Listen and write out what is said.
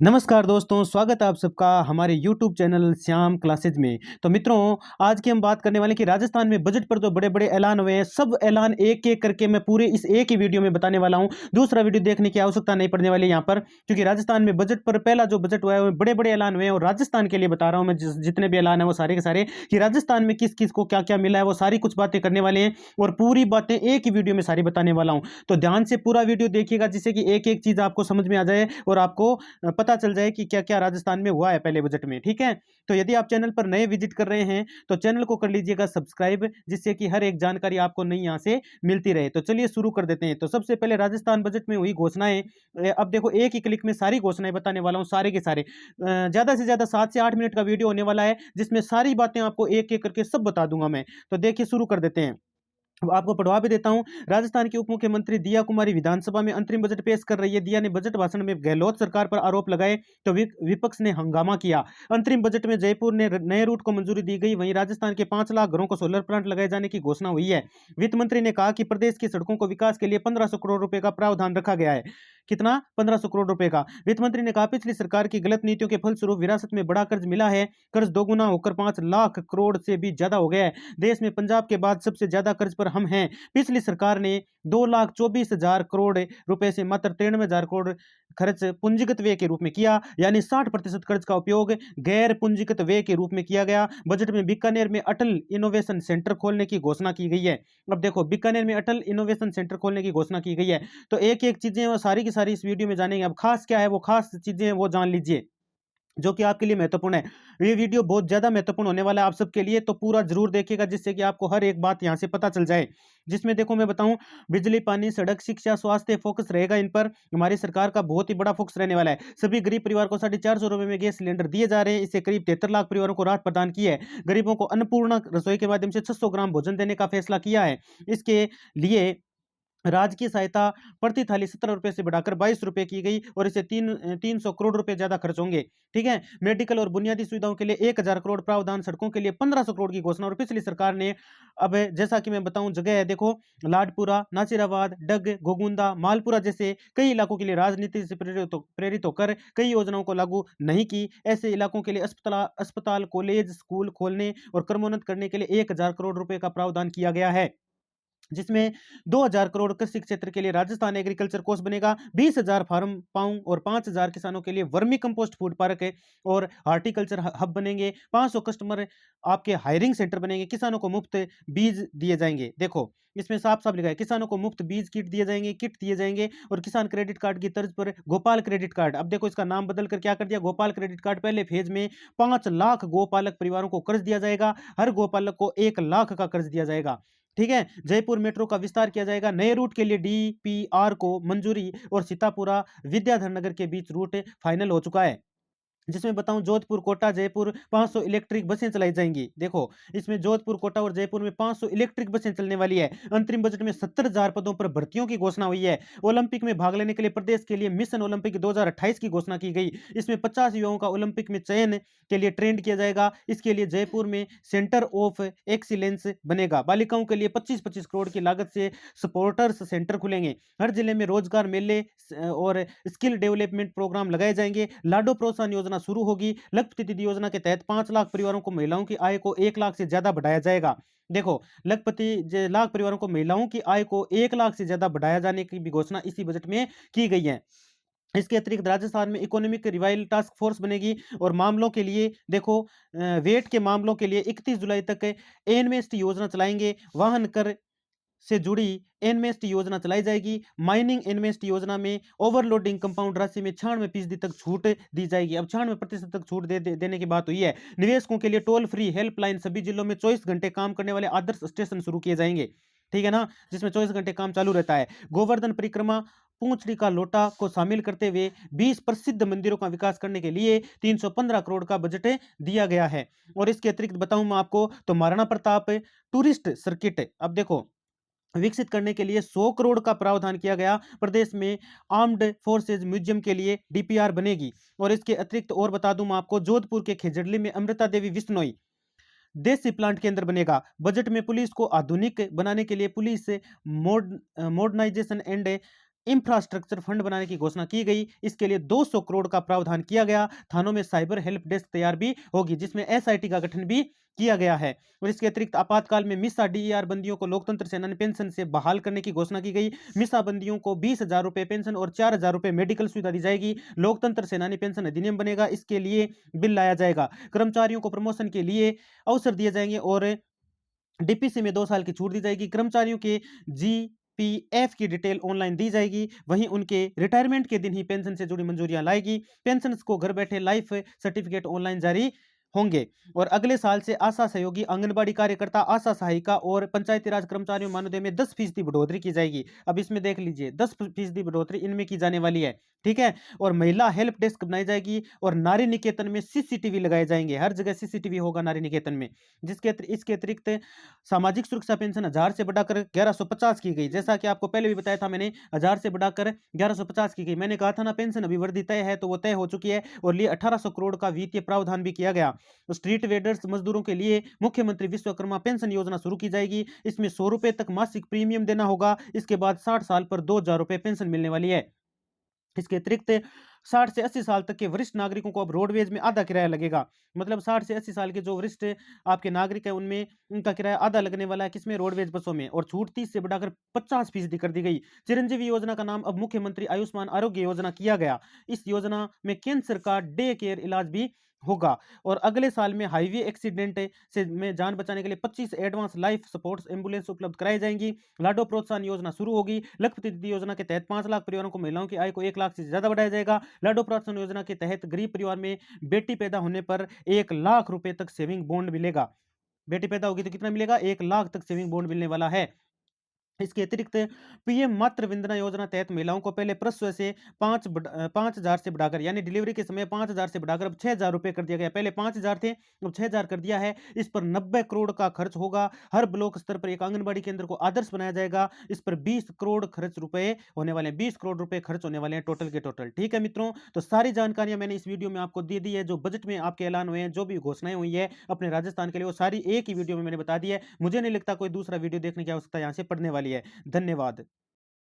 नमस्कार दोस्तों, स्वागत है आप सबका हमारे YouTube चैनल श्याम क्लासेज में। तो मित्रों, आज की हम बात करने वाले हैं कि राजस्थान में बजट पर जो बड़े-बड़े ऐलान हुए हैं, सब ऐलान एक-एक करके मैं पूरे इस एक ही वीडियो में बताने वाला हूं। दूसरा वीडियो देखने की आवश्यकता नहीं पड़ने वाली यहां पर, क्योंकि राजस्थान में बजट पर पहला जो बजट हुआ है, वो बड़े-बड़े ऐलान हुए हैं और राजस्थान के लिए बता रहा हूं मैं जितने भी ऐलान हैं वो सारे के सारे कि राजस्थान में किस-किस को क्या-क्या मिला है, वो सारी कुछ बातें करने वाले हैं और पूरी बातें एक ही वीडियो में सारी बताने वाला हूं। तो ध्यान से पूरा वीडियो देखिएगा जिससे कि एक-एक चीज़ आपको समझ में आ जाए और आपको पता चल जाए कि क्या-क्या राजस्थान में हुआ है पहले बजट में, ठीक है? तो यदि आप चैनल पर नए विजिट कर रहे हैं, तो चैनल को कर लीजिएगा सब्सक्राइब, जिससे कि हर एक जानकारी आपको नई यहाँ से मिलती रहे। तो चलिए शुरू कर देते हैं। तो सबसे पहले राजस्थान बजट में हुई घोषणाएँ अब देखो एक ही क्लिक में सारी घोषणाएँ बताने वाला हूँ, सारे के सारे। ज़्यादा से ज़्यादा 7 से 8 मिनट का वीडियो होने वाला है, जिसमें सारी बातें आपको एक-एक करके सब बता दूँगा मैं। तो देखिए शुरू कर देते हैं। अब आपको पढ़वा भी देता हूं। राजस्थान की उप मुख्यमंत्री दिया कुमारी विधानसभा में अंतरिम बजट पेश कर रही है। दिया ने बजट भाषण में गहलोत सरकार पर आरोप लगाए तो विपक्ष ने हंगामा किया। अंतरिम बजट में जयपुर ने नए रूट को मंजूरी दी गई। वहीं राजस्थान के 5 लाख घरों को सोलर प्लांट लगाए जाने की घोषणा हुई है। वित्त मंत्री ने कहा कि प्रदेश की सड़कों को विकास के लिए 1500 करोड़ रुपए का प्रावधान रखा गया है। कितना? 1500 करोड़ रुपए का। वित्त मंत्री ने कहा पिछली सरकार की गलत नीतियों के फलस्वरूप विरासत में बड़ा कर्ज मिला है। कर्ज दोगुना होकर 5 लाख करोड़ से भी ज्यादा हो गया है। देश में पंजाब के बाद सबसे ज्यादा कर्ज पर हम हैं। पिछली सरकार ने 2,24,000 करोड़ रुपए से मात्र 93,000 करोड़ खर्च पूंजीगत व्यय के रूप में किया, यानी 60% कर्ज का उपयोग गैर पूंजीगत व्यय के रूप में किया गया। बजट में बीकानेर में अटल इनोवेशन सेंटर खोलने की घोषणा की गई है। अब देखो बीकानेर में अटल इनोवेशन सेंटर खोलने की घोषणा की गई है। तो एक एक चीजें वो सारी की सारी इस वीडियो में जानेंगे। अब खास क्या है, वो खास चीजें वो जान लीजिए जो कि आपके लिए महत्वपूर्ण है। ये वीडियो बहुत ज़्यादा महत्वपूर्ण होने वाला है आप सबके लिए, तो पूरा ज़रूर देखिएगा जिससे कि आपको हर एक बात यहाँ से पता चल जाए। जिसमें देखो मैं बताऊँ, बिजली, पानी, सड़क, शिक्षा, स्वास्थ्य फोकस रहेगा इन पर। हमारी सरकार का बहुत ही बड़ा फोकस रहने वाला है। सभी गरीब परिवार को 450 रुपए में गैस सिलेंडर दिए जा रहे हैं। इससे करीब 73 लाख परिवारों को राहत प्रदान की है। गरीबों को अन्नपूर्णा रसोई के माध्यम से 600 ग्राम भोजन देने का फैसला किया है। इसके लिए राजकीय सहायता प्रति थाली 17 रुपए से बढ़ाकर 22 रुपए की गई और इसे 300 करोड़ रुपए ज्यादा खर्च होंगे। ठीक है? मेडिकल और बुनियादी सुविधाओं के लिए 1000 करोड़ प्रावधान, सड़कों के लिए 1500 करोड़ की घोषणा। और पिछली सरकार ने अब जैसा कि मैं बताऊं जगह है, देखो लाडपुरा, नासिराबाद, डग, गोगुंदा, मालपुरा जैसे कई इलाकों के लिए राजनीति से प्रेरित होकर कई योजनाओं को लागू नहीं की। ऐसे इलाकों के लिए अस्पताल, कॉलेज, स्कूल खोलने और क्रमोन्नत करने के लिए 1000 करोड़ रुपए का प्रावधान किया गया है, जिसमें 2,000 करोड़ कृषि क्षेत्र के लिए राजस्थान एग्रीकल्चर कोष बनेगा। 20,000 फार्म पाऊं और 5,000 किसानों के लिए वर्मी कंपोस्ट फूड पार्क है और हार्टिकल्चर हब बनेंगे। 500 कस्टमर आपके हायरिंग सेंटर बनेंगे। किसानों को मुफ्त बीज दिए जाएंगे। देखो इसमें साफ साफ लिखा है, किसानों को मुफ्त बीज किट दिए जाएंगे और किसान क्रेडिट कार्ड की तर्ज पर गोपाल क्रेडिट कार्ड। अब देखो इसका नाम बदल कर क्या कर दिया, गोपाल क्रेडिट कार्ड। पहले फेज में 5 लाख गोपालक परिवारों को कर्ज दिया जाएगा। हर गोपालक को 1 लाख का कर्ज दिया जाएगा। ठीक है? जयपुर मेट्रो का विस्तार किया जाएगा। नए रूट के लिए डीपीआर को मंजूरी और सीतापुरा विद्याधर नगर के बीच रूट फाइनल हो चुका है। जिसमें बताऊं जोधपुर, कोटा, जयपुर 500 इलेक्ट्रिक बसें चलाई जाएंगी। देखो इसमें जोधपुर, कोटा और जयपुर में 500 इलेक्ट्रिक बसें चलने वाली है। अंतरिम बजट में 70,000 पदों पर भर्तियों की घोषणा हुई है। ओलंपिक में भाग लेने के लिए प्रदेश के लिए मिशन ओलंपिक 2028 की घोषणा की गई। इसमें 50 युवाओं का ओलंपिक में चयन के लिए ट्रेंड किया जाएगा। इसके लिए जयपुर में सेंटर ऑफ एक्सीलेंस बनेगा। बालिकाओं के लिए 25-25 करोड़ की लागत से सपोर्टर्स सेंटर खुलेंगे। हर जिले में रोजगार मेले और स्किल डेवलपमेंट प्रोग्राम लगाए जाएंगे। लाडो प्रोत्साहन योजना शुरू होगी। लखपति दीदी योजना के तहत 5 लाख परिवारों को महिलाओं की आय को 1 लाख से ज्यादा बढ़ाया जाएगा। देखो लाख परिवारों को महिलाओं की आय को 1 लाख से ज्यादा बढ़ाया जाने की भी घोषणा इसी बजट में की गई है। इसके अतिरिक्त राजस्थान में इकोनॉमिक रिवाइवल टास्क फोर्स बनेगी और मामलों के लिए देखो वेट के मामलों के लिए 31 जुलाई तक एनवेस्ट योजना चलाएंगे। वाहन कर से जुड़ी इन्वेस्ट योजना चलाई जाएगी। माइनिंग इन्वेस्ट योजना में ओवरलोडिंग कंपाउंड राशि में 96% तक छूट दी जाएगी। अब 96% तक छूट देने की बात हुई है। निवेशकों के लिए टोल फ्री हेल्पलाइन, सभी जिलों में 24 घंटे काम करने वाले आदर्श स्टेशन शुरू किए जाएंगे। ठीक है ना? जिसमें 24 घंटे काम चालू रहता है। गोवर्धन परिक्रमा, पूंछड़ी का लोटा को शामिल करते हुए 20 प्रसिद्ध मंदिरों का विकास करने के लिए 315 करोड़ का बजट दिया गया है। और इसके अतिरिक्त बताऊं मैं आपको तो महाराणा प्रताप टूरिस्ट सर्किट अब देखो विकसित करने के लिए 100 करोड़ का प्रावधान किया गया। प्रदेश में आर्म्ड फोर्सेज म्यूजियम के लिए डीपीआर बनेगी। और इसके अतिरिक्त और बता दूं मैं आपको, जोधपुर के खेजड़ली में अमृता देवी विश्नोई देसी प्लांट केंद्र बनेगा। बजट में पुलिस को आधुनिक बनाने के लिए police modernisation and infrastructure fund बनाने की घोषणा की गई। इसके लिए 200 करोड़ का प्रावधान किया गया। थानों में साइबर हेल्प डेस्क तैयार भी होगी, जिसमें एसआईटी का गठन भी किया गया है। और इसके अतिरिक्त आपातकाल में मिसा डीईआर बंदियों को लोकतंत्र सेनानी पेंशन से बहाल करने की घोषणा की गई। मिसा बंदियों को 20,000 रुपए पेंशन और 4,000 रुपए मेडिकल सुविधा दी जाएगी। लोकतंत्र सेनानी पेंशन अधिनियम बनेगा, इसके लिए बिल लाया जाएगा। कर्मचारियों को प्रमोशन के लिए अवसर दिए जाएंगे और डीपीसी में 2 साल की छूट दी जाएगी। कर्मचारियों के जीपीएफ की डिटेल ऑनलाइन दी जाएगी। वहीं उनके रिटायरमेंट के दिन ही पेंशन से जुड़ी मंजूरियां लाएगी। पेंशन को घर बैठे लाइफ सर्टिफिकेट ऑनलाइन जारी होंगे। और अगले साल से आशा सहयोगी, आंगनबाड़ी कार्यकर्ता, आशा सहायिका और पंचायती राज कर्मचारियों मानदेय में 10% बढ़ोतरी की जाएगी। अब इसमें देख लीजिए 10% बढ़ोतरी इनमें की जाने वाली है। ठीक है। और महिला हेल्प डेस्क बनाई जाएगी और नारी निकेतन में सीसीटीवी लगाए जाएंगे। हर जगह सीसीटीवी होगा नारी निकेतन में। इसके अतिरिक्त सामाजिक सुरक्षा पेंशन 1000 से बढ़ाकर 1150 की गई। जैसा कि आपको पहले भी बताया था मैंने, 1000 से बढ़ाकर 1150 की गई। मैंने कहा था ना पेंशन अभिवृद्धि तय है, तो वो तय हो चुकी है। और लिए 1800 करोड़ का वित्तीय प्रावधान भी किया गया। स्ट्रीट वेडर्स मजदूरों के लिए मुख्यमंत्री विश्वकर्मा पेंशन योजना शुरू की जाएगी। इसमें 100 रुपए तक मासिक प्रीमियम देना होगा। इसके बाद 60 साल पर 2000 रुपए पेंशन मिलने वाली है। इसके अतिरिक्त 60 से 80 साल तक के वरिष्ठ नागरिकों को अब रोडवेज में आधा किराया लगेगा। मतलब 60 से 80 साल के जो वरिष्ठ आपके नागरिक हैं उनमें उनका किराया आधा लगने वाला है। किसमें? रोडवेज बसों में। और छूट 30 से बढ़ाकर 50% कर दी गई। चिरंजीवी योजना का नाम अब मुख्यमंत्री आयुष्मान आरोग्य योजना किया गया। इस योजना में केंद्र सरकार डे केयर इलाज भी होगा। और अगले साल में हाईवे एक्सीडेंट से में जान बचाने के लिए 25 एडवांस लाइफ सपोर्ट्स एम्बुलेंस उपलब्ध कराई जाएंगी। लाडो प्रोत्साहन योजना शुरू होगी। लखपति दीदी योजना के तहत 5 लाख परिवारों को महिलाओं की आय को 1 लाख से ज्यादा बढ़ाया जाएगा। लाडो प्रोत्साहन योजना के तहत गरीब परिवार में बेटी पैदा होने पर 1 लाख रुपए तक सेविंग बॉन्ड मिलेगा। बेटी पैदा होगी तो कितना मिलेगा? 1 लाख तक सेविंग बॉन्ड मिलने वाला है। इसके अतिरिक्त पीएम मातृ वंदना योजना तहत महिलाओं को पहले प्रसव से 5,000 से बढ़ाकर, यानी डिलीवरी के समय 5,000 से बढ़ाकर अब 6,000 रुपए कर दिया गया। पहले 5,000 थे, अब 6,000 कर दिया है। इस पर 90 करोड़ का खर्च होगा। हर ब्लॉक स्तर पर एक आंगनबाड़ी केंद्र को आदर्श बनाया जाएगा। इस पर 20 करोड़ खर्च रुपए होने वाले हैं। 20 करोड़ रुपए खर्च होने वाले हैं टोटल के टोटल। ठीक है मित्रों, तो सारी जानकारियां मैंने इस वीडियो में आपको दे दी है। जो बजट में आपके ऐलान हुए हैं, जो भी घोषणाएं हुई है अपने राजस्थान के लिए, वो सारी एक ही वीडियो में मैंने बता दी है। मुझे नहीं लगता कोई दूसरा वीडियो देखने की आवश्यकता यहाँ से पड़ने वाली है। धन्यवाद।